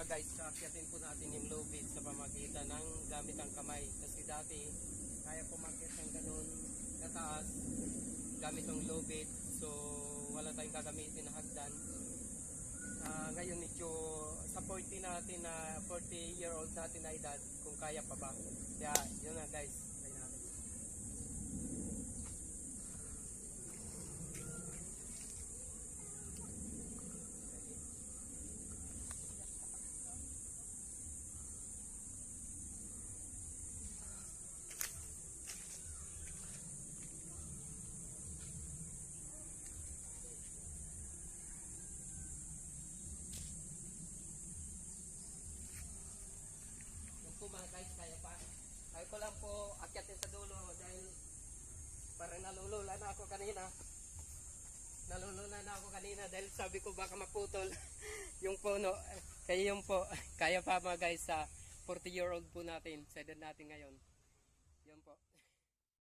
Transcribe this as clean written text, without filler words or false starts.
mga guys, aakyatin po natin yung low bed sa pamagitan ng gamit ang kamay. Kasi dati, kaya pumakyat ng ganun kataas gamit ang low bed. So, wala tayong gagamitin na hagdan. Ngayon medyo sa 40 natin na 40-year-old natin na edad, kung kaya pa ba. Kaya, yun na guys. Try natin. Yan po mga guys, kaya pa. Kaya ko lang po akyatin sa dulo dahil parang nalulula na ako kanina. Nalulula na ako kanina dahil sabi ko baka maputol yung puno. Kaya yun po, kaya pa mga guys sa 40-year-old po natin, sa edad natin ngayon. Yun po.